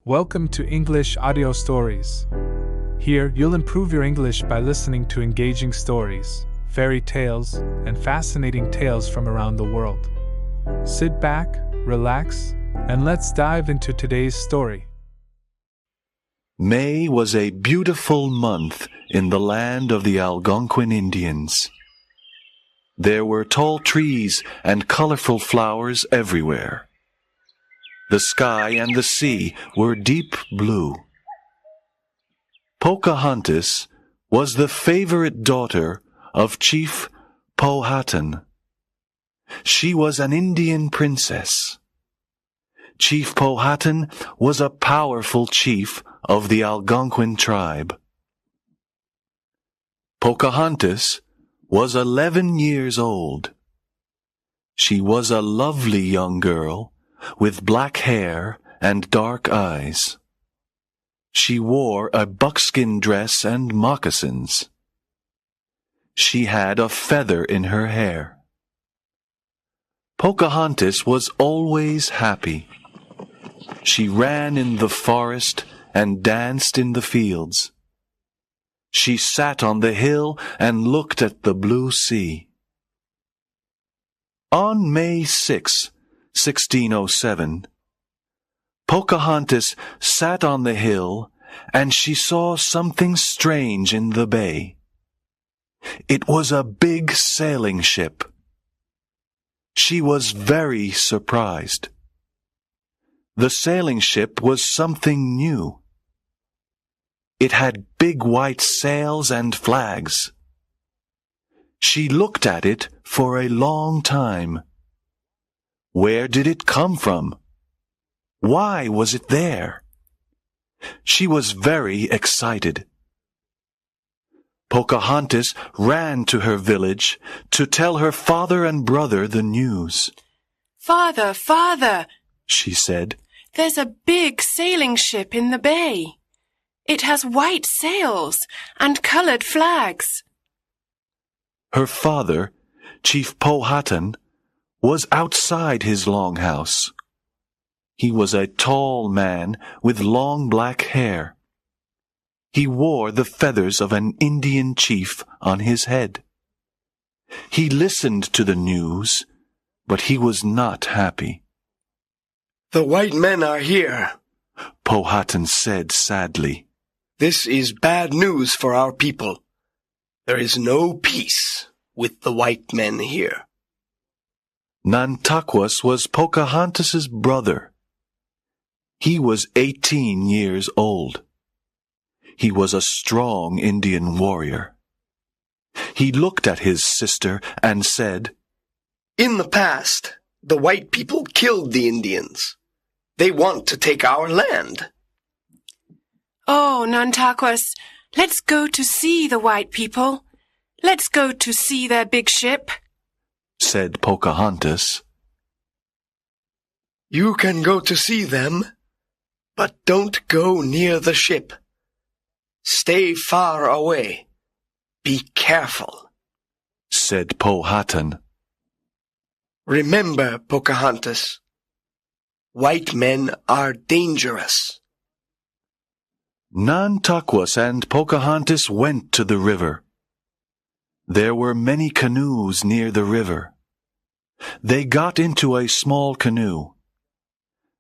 Welcome to English Audio Stories. Here, you'll improve your English by listening to engaging stories, fairy tales, and fascinating tales from around the world. Sit back, relax, and let's dive into today's story. May was a beautiful month in the land of the Algonquin Indians. There were tall trees and colorful flowers everywhere. The sky and the sea were deep blue. Pocahontas was the favorite daughter of Chief Powhatan. She was an Indian princess. Chief Powhatan was a powerful chief of the Algonquin tribe. Pocahontas was 11 years old. She was a lovely young girl with black hair and dark eyes. She wore a buckskin dress and moccasins. She had a feather in her hair. Pocahontas was always happy. She ran in the forest and danced in the fields. She sat on the hill and looked at the blue sea. On May 6, 1607, Pocahontas sat on the hill and she saw something strange in the bay. It was a big sailing ship. She was very surprised. The sailing ship was something new. It had big white sails and flags. She looked at it for a long time. Where did it come from? Why was it there? She was very excited. Pocahontas ran to her village to tell her father and brother the news. "Father, father," she said, "there's a big sailing ship in the bay. It has white sails and colored flags." Her father, Chief Powhatan, was outside his longhouse. He was a tall man with long black hair. He wore the feathers of an Indian chief on his head. He listened to the news, but he was not happy. "The white men are here," Powhatan said sadly. "This is bad news for our people. There is no peace with the white men here." Nantaquas was Pocahontas's brother. He was 18 years old. He was a strong Indian warrior. He looked at his sister and said, "In the past, the white people killed the Indians. They want to take our land." "Oh, Nantaquas, let's go to see the white people. Let's go to see their big ship," said Pocahontas. "You can go to see them, but don't go near the ship. Stay far away. Be careful," said Powhatan. "Remember, Pocahontas, white men are dangerous." Nantaquas and Pocahontas went to the river. There were many canoes near the river. They got into a small canoe.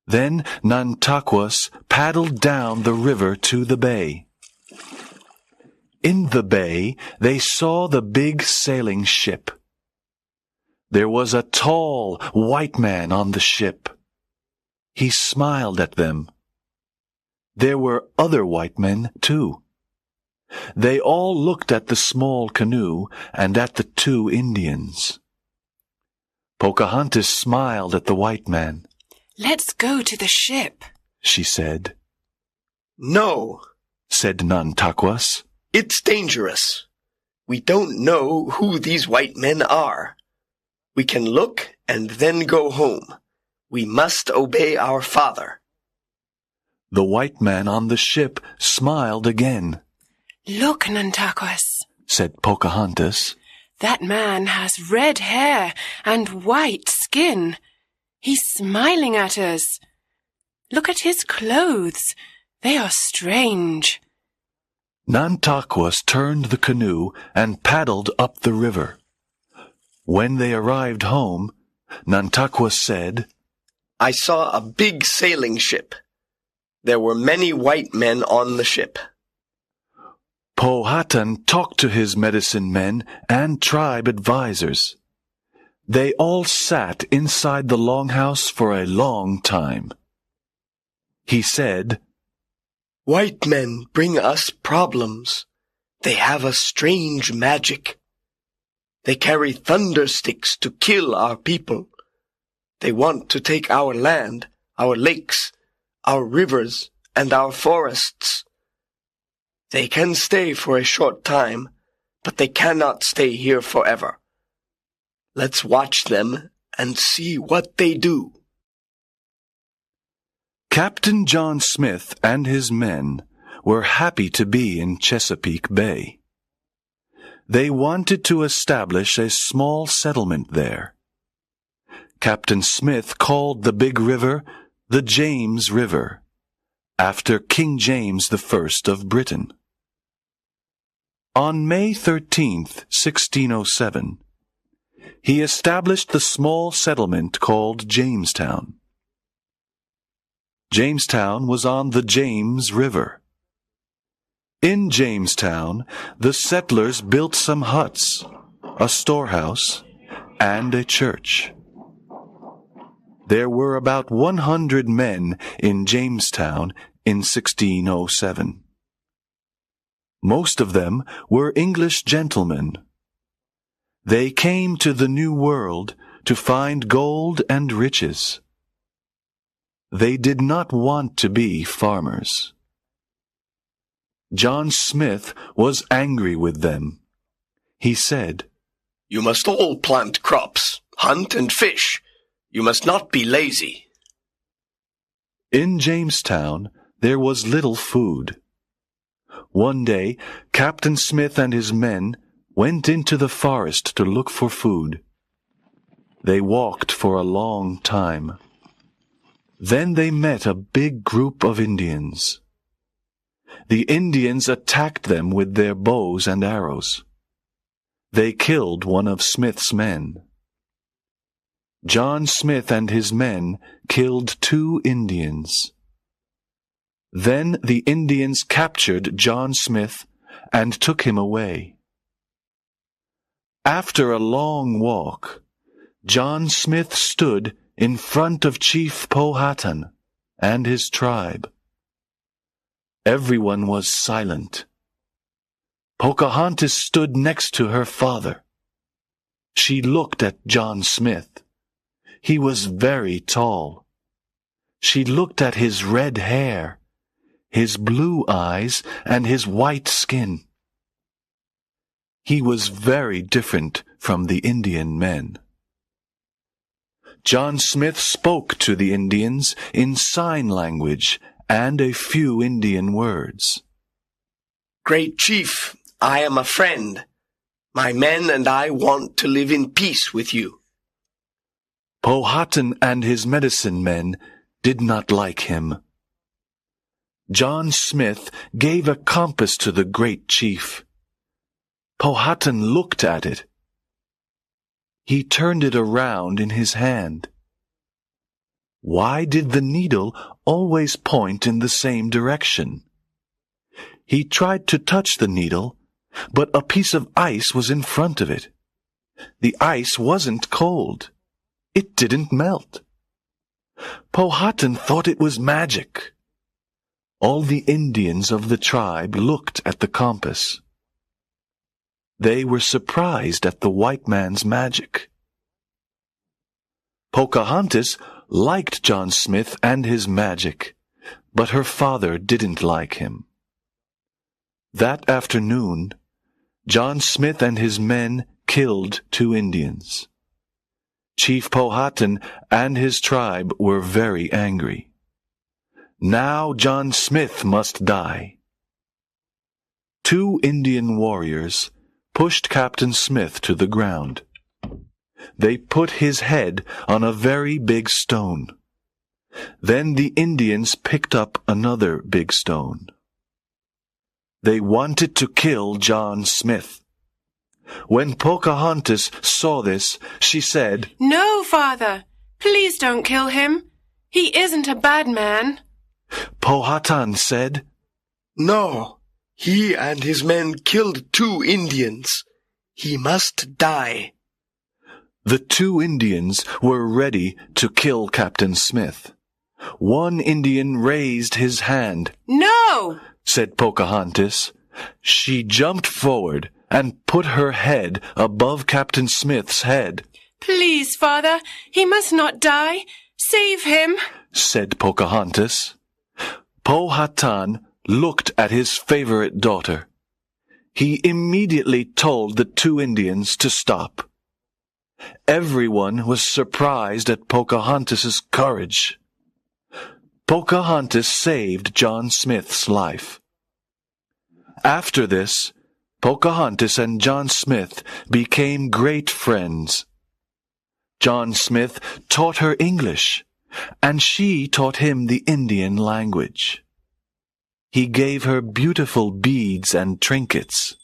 Then Nantaquas paddled down the river to the bay. In the bay, they saw the big sailing ship. There was a tall white man on the ship. He smiled at them. There were other white men, too. They all looked at the small canoe and at the two Indians. Pocahontas smiled at the white man. "Let's go to the ship," she said. "No," said Nantaquas. "it's dangerous. We don't know who these white men are. We can look and then go home. We must obey our father." The white man on the ship smiled again. "Look, Nantaquas," said Pocahontas. "that man has red hair and white skin. He's smiling at us. Look at his clothes. They are strange. Nantaquas turned the canoe and paddled up the river. When they arrived home, Nantaquas said, I saw a big sailing ship. There were many white men on the ship. Powhatan talked to his medicine men and tribe advisors. They all sat inside the longhouse for a long time. He said, White men bring us problems. They have a strange magic. They carry thunder sticks to kill our people. They want to take our land, our lakes, our rivers, and our forests. They can stay for a short time, but they cannot stay here forever. Let's watch them and see what they do. Captain John Smith and his men were happy to be in Chesapeake Bay. They wanted to establish a small settlement there. Captain Smith called the big river the James River, after King James I of Britain. On May 13th, 1607, he established the small settlement called Jamestown. Jamestown was on the James River. In Jamestown, the settlers built some huts, a storehouse, and a church. There were about 100 men in Jamestown in 1607. Most of them were English gentlemen. They came to the New World to find gold and riches. They did not want to be farmers. John Smith was angry with them. He said, You must all plant crops, hunt and fish. You must not be lazy. In Jamestown, there was little food. One day, Captain Smith and his men went into the forest to look for food. They walked for a long time. Then they met a big group of Indians. The Indians attacked them with their bows and arrows. They killed one of Smith's men. John Smith and his men killed 2 Indians. Then the Indians captured John Smith and took him away. After a long walk, John Smith stood in front of Chief Powhatan and his tribe. Everyone was silent. Pocahontas stood next to her father. She looked at John Smith. He was very tall. She looked at his red hair, his blue eyes, and his white skin. He was very different from the Indian men. John Smith spoke to the Indians in sign language and a few Indian words. Great Chief, I am a friend. My men and I want to live in peace with you. Powhatan and his medicine men did not like him. John Smith gave a compass to the great chief. Powhatan looked at it. He turned it around in his hand. Why did the needle always point in the same direction? He tried to touch the needle, but a piece of ice was in front of it. The ice wasn't cold. It didn't melt. Powhatan thought it was magic. All the Indians of the tribe looked at the compass. They were surprised at the white man's magic. Pocahontas liked John Smith and his magic, but her father didn't like him. That afternoon, John Smith and his men killed 2 Indians. Chief Powhatan and his tribe were very angry. Now John Smith must die. 2 Indian warriors pushed Captain Smith to the ground. They put his head on a very big stone. Then the Indians picked up another big stone. They wanted to kill John Smith. When Pocahontas saw this, she said, "No, Father. Please don't kill him. He isn't a bad man." Powhatan said, No, he and his men killed 2 Indians. He must die. The 2 Indians were ready to kill Captain Smith. One Indian raised his hand. "No!" said Pocahontas. She jumped forward and put her head above Captain Smith's head. "Please, Father, he must not die. Save him," said Pocahontas. Powhatan looked at his favorite daughter. He immediately told the 2 Indians to stop. Everyone was surprised at Pocahontas's courage. Pocahontas saved John Smith's life. After this, Pocahontas and John Smith became great friends. John Smith taught her English, and she taught him the Indian language. He gave her beautiful beads and trinkets.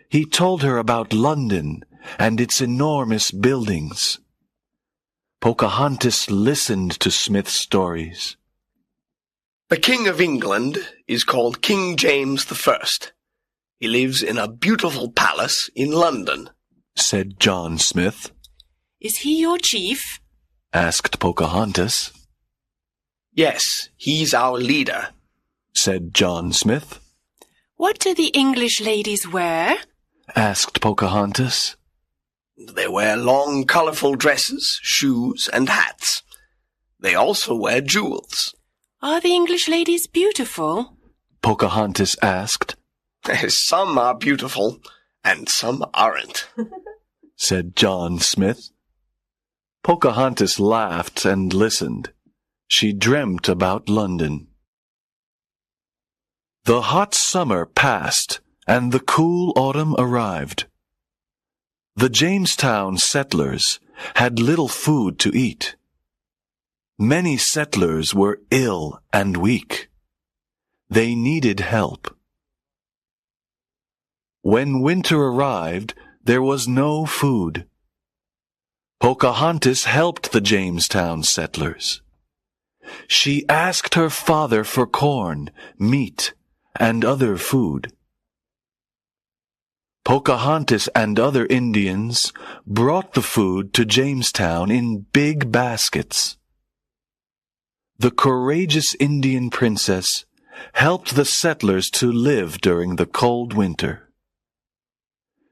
He told her about London and its enormous buildings. Pocahontas listened to Smith's stories. The King of England is called King James I. He lives in a beautiful palace in London, said John Smith. "Is he your chief?" asked Pocahontas. Yes, he's our leader, said John Smith. "What do the English ladies wear?" asked Pocahontas. They wear long, colorful dresses, shoes, and hats. They also wear jewels. "Are the English ladies beautiful?" Pocahontas asked. Some are beautiful, and some aren't, said John Smith. Pocahontas laughed and listened. She dreamt about London. The hot summer passed, and the cool autumn arrived. The Jamestown settlers had little food to eat. Many settlers were ill and weak. They needed help. When winter arrived, there was no food. Pocahontas helped the Jamestown settlers. She asked her father for corn, meat, and other food. Pocahontas and other Indians brought the food to Jamestown in big baskets. The courageous Indian princess helped the settlers to live during the cold winter.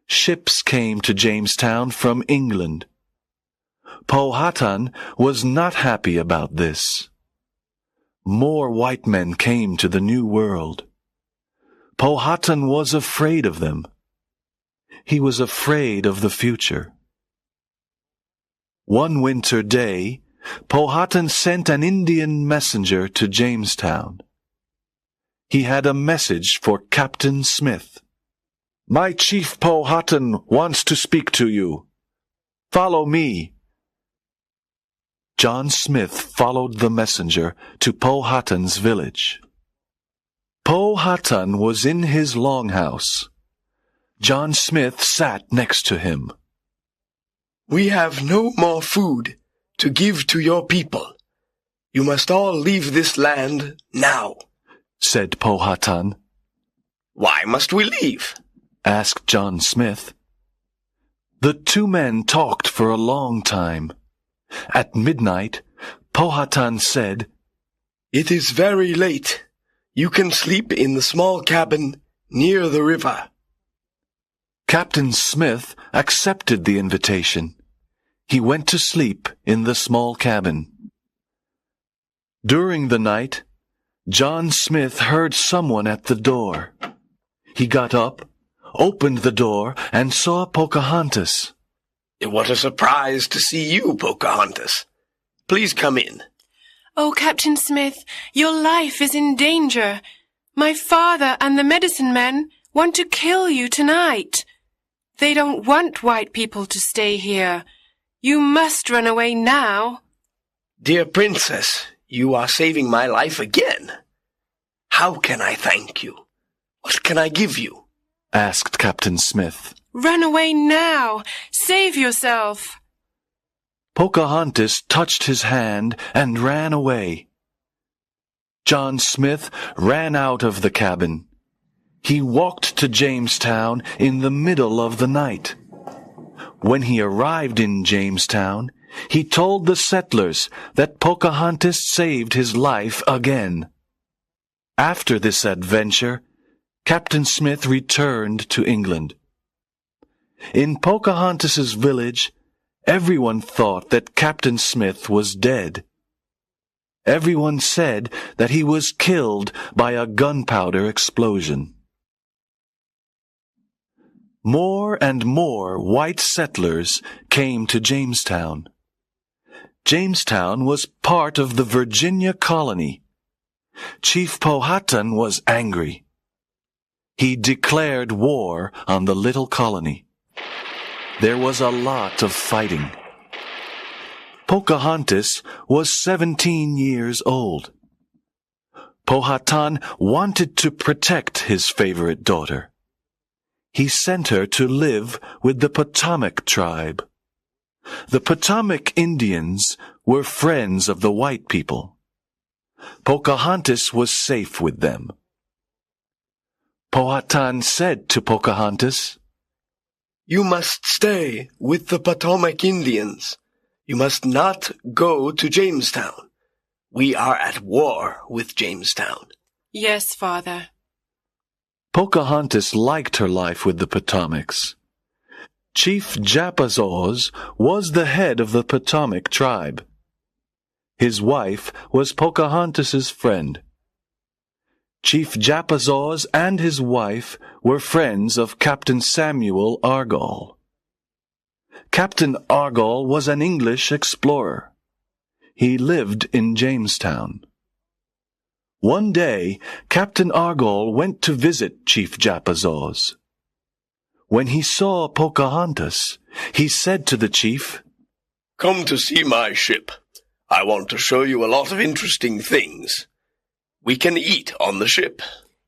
Ships came to Jamestown from England. Powhatan was not happy about this. More white men came to the New World. Powhatan was afraid of them. He was afraid of the future. One winter day, Powhatan sent an Indian messenger to Jamestown. He had a message for Captain Smith. "My chief Powhatan wants to speak to you. Follow me." John Smith followed the messenger to Powhatan's village. Powhatan was in his longhouse. John Smith sat next to him. "We have no more food to give to your people. You must all leave this land now," said Powhatan. "Why must we leave?" asked John Smith. The 2 men talked for a long time. At midnight, Powhatan said, "It is very late. You can sleep in the small cabin near the river." Captain Smith accepted the invitation. He went to sleep in the small cabin. During the night, John Smith heard someone at the door. He got up, opened the door, and saw Pocahontas. "What a surprise to see you, Pocahontas. Please come in." "Oh, Captain Smith, your life is in danger. My father and the medicine men want to kill you tonight. They don't want white people to stay here. You must run away now." "Dear princess, You are saving my life again. How can I thank you? What can I give you? asked Captain Smith. Run away now! Save yourself! Pocahontas touched his hand and ran away. John Smith ran out of the cabin. He walked to Jamestown in the middle of the night. When he arrived in Jamestown, he told the settlers that Pocahontas saved his life again. After this adventure, Captain Smith returned to England. In Pocahontas's village, everyone thought that Captain Smith was dead. Everyone said that he was killed by a gunpowder explosion. More and more white settlers came to Jamestown. Jamestown was part of the Virginia colony. Chief Powhatan was angry. He declared war on the little colony. There was a lot of fighting. Pocahontas was 17 years old. Powhatan wanted to protect his favorite daughter. He sent her to live with the Potomac tribe. The Potomac Indians were friends of the white people. Pocahontas was safe with them. Powhatan said to Pocahontas, You must stay with the Potomac Indians. You must not go to Jamestown. We are at war with Jamestown. Yes, Father. Pocahontas liked her life with the Potomacs. Chief Japazaws was the head of the Potomac tribe. His wife was Pocahontas's friend. Chief Japazaws and his wife were friends of Captain Samuel Argall. Captain Argall was an English explorer. He lived in Jamestown. One day, Captain Argall went to visit Chief Japazaws. When he saw Pocahontas, he said to the chief, Come to see my ship. I want to show you a lot of interesting things. We can eat on the ship.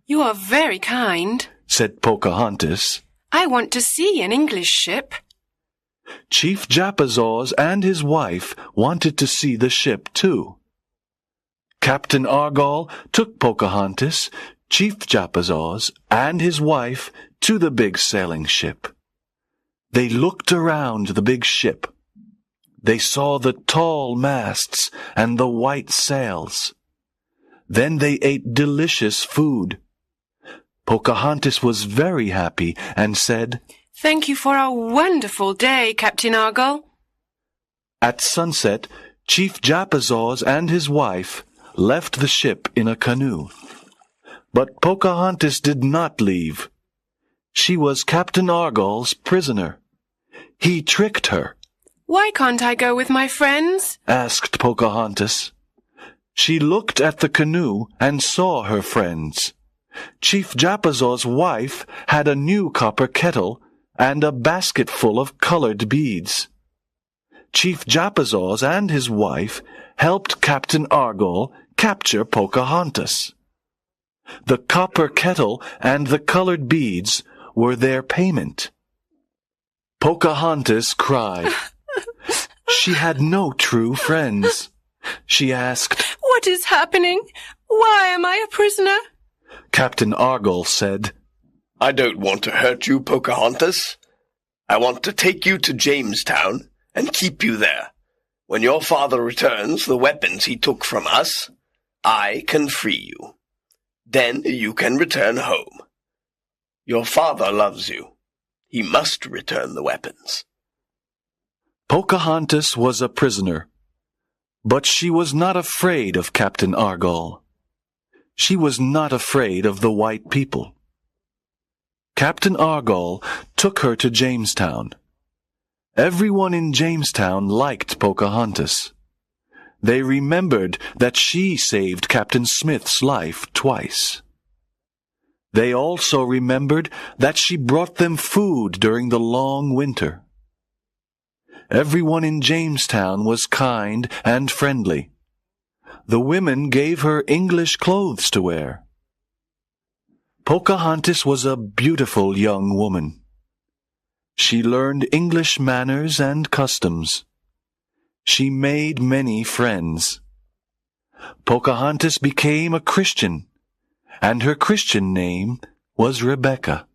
You are very kind, said Pocahontas. I want to see an English ship. Chief Japazaws and his wife wanted to see the ship too. Captain Argall took Pocahontas, Chief Japazaws, and his wife to the big sailing ship. They looked around the big ship. They saw the tall masts and the white sails. Then they ate delicious food. Pocahontas was very happy and said, Thank you for a wonderful day, Captain Argall. At sunset, Chief Japazaws and his wife left the ship in a canoe. But Pocahontas did not leave. She was Captain Argall's prisoner. He tricked her. Why can't I go with my friends? Asked Pocahontas. She looked at the canoe and saw her friends. Chief Japazaws' wife had a new copper kettle and a basket full of colored beads. Chief Japazaws and his wife helped Captain Argall capture Pocahontas. The copper kettle and the colored beads were their payment. Pocahontas cried. She had no true friends. She asked, What is happening? Why am I a prisoner? Captain Argall said, I don't want to hurt you, Pocahontas. I want to take you to Jamestown and keep you there. When your father returns the weapons he took from us, I can free you. Then you can return home. Your father loves you. He must return the weapons. Pocahontas was a prisoner, but she was not afraid of Captain Argall. She was not afraid of the white people. Captain Argall took her to Jamestown. Everyone in Jamestown liked Pocahontas. They remembered that she saved Captain Smith's life twice. They also remembered that she brought them food during the long winter. Everyone in Jamestown was kind and friendly. The women gave her English clothes to wear. Pocahontas was a beautiful young woman. She learned English manners and customs. She made many friends. Pocahontas became a Christian, and her Christian name was Rebecca.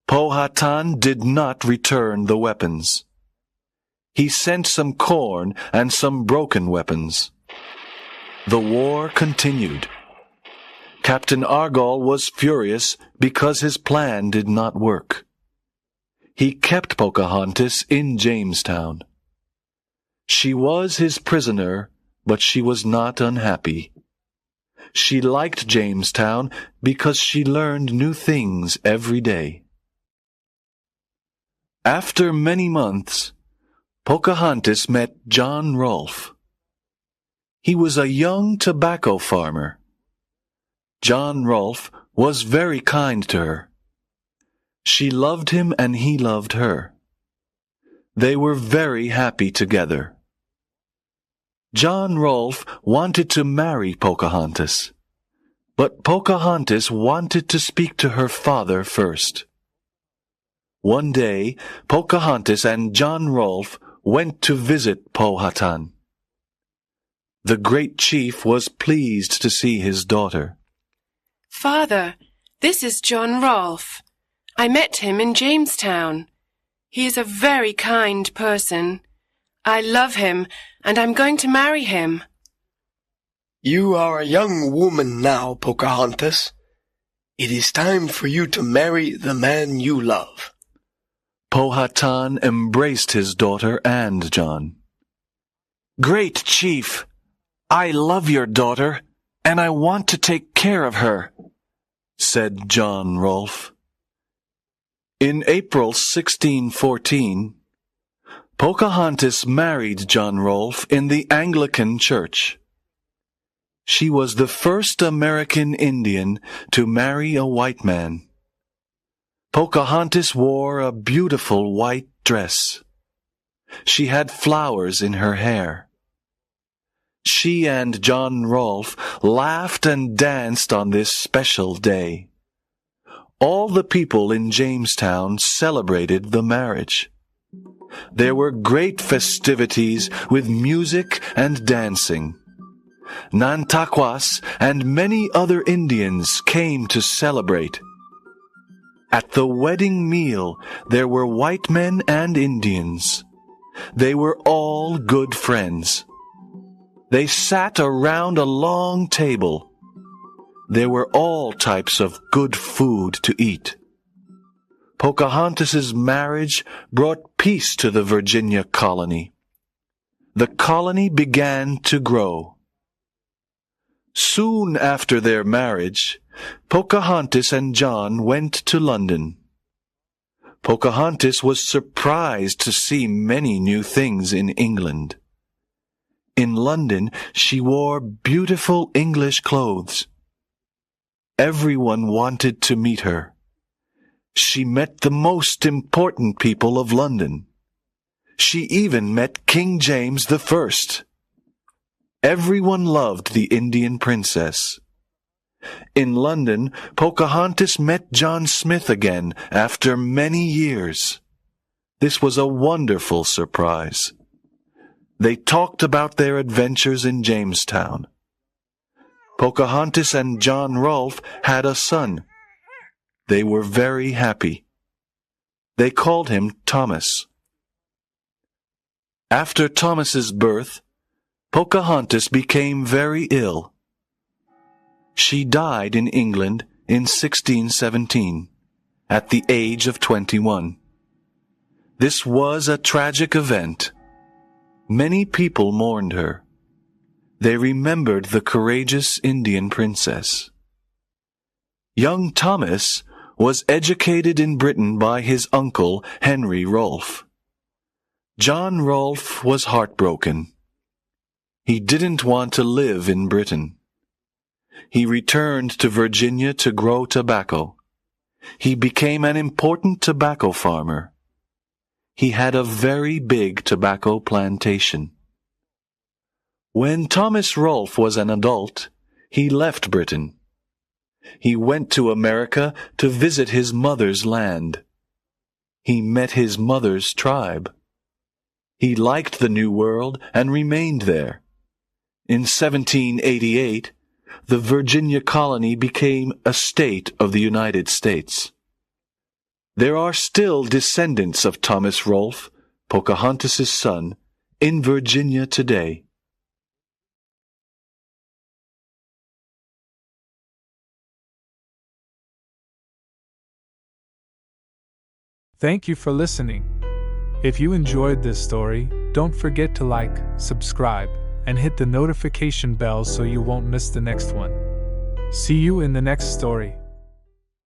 Powhatan did not return the weapons. He sent some corn and some broken weapons. The war continued. Captain Argall was furious because his plan did not work. He kept Pocahontas in Jamestown. She was his prisoner, but she was not unhappy. She liked Jamestown because she learned new things every day. After many months, Pocahontas met John Rolfe. He was a young tobacco farmer. John Rolfe was very kind to her. She loved him and he loved her. They were very happy together. John Rolfe wanted to marry Pocahontas, but Pocahontas wanted to speak to her father first. One day, Pocahontas and John Rolfe went to visit Powhatan. The great chief was pleased to see his daughter. Father, this is John Rolfe. I met him in Jamestown. He is a very kind person. I love him, and I'm going to marry him. You are a young woman now, Pocahontas. It is time for you to marry the man you love. Powhatan embraced his daughter and John. Great chief, I love your daughter, and I want to take care of her, said John Rolfe. In April 1614, Pocahontas married John Rolfe in the Anglican Church. She was the first American Indian to marry a white man. Pocahontas wore a beautiful white dress. She had flowers in her hair. She and John Rolfe laughed and danced on this special day. All the people in Jamestown celebrated the marriage. There were great festivities with music and dancing. Nantaquas and many other Indians came to celebrate. At the wedding meal, there were white men and Indians. They were all good friends. They sat around a long table. There were all types of good food to eat. Pocahontas's marriage brought peace to the Virginia colony. The colony began to grow. Soon after their marriage, Pocahontas and John went to London. Pocahontas was surprised to see many new things in England. In London, she wore beautiful English clothes. Everyone wanted to meet her. She met the most important people of London. She even met King James I. Everyone loved the Indian princess. In London, Pocahontas met John Smith again after many years. This was a wonderful surprise. They talked about their adventures in Jamestown. Pocahontas and John Rolfe had a son. They were very happy. They called him Thomas. After Thomas's birth, Pocahontas became very ill. She died in England in 1617, at the age of 21. This was a tragic event. Many people mourned her. They remembered the courageous Indian princess. Young Thomas was educated in Britain by his uncle, Henry Rolfe. John Rolfe was heartbroken. He didn't want to live in Britain. He returned to Virginia to grow tobacco. He became an important tobacco farmer. He had a very big tobacco plantation. When Thomas Rolfe was an adult, he left Britain. He went to America to visit his mother's land. He met his mother's tribe. He liked the New World and remained there. In 1788, the Virginia colony became a state of the United States. There are still descendants of Thomas Rolfe, Pocahontas' son, in Virginia today. Thank you for listening. If you enjoyed this story, don't forget to like, subscribe, and hit the notification bell so you won't miss the next one. See you in the next story.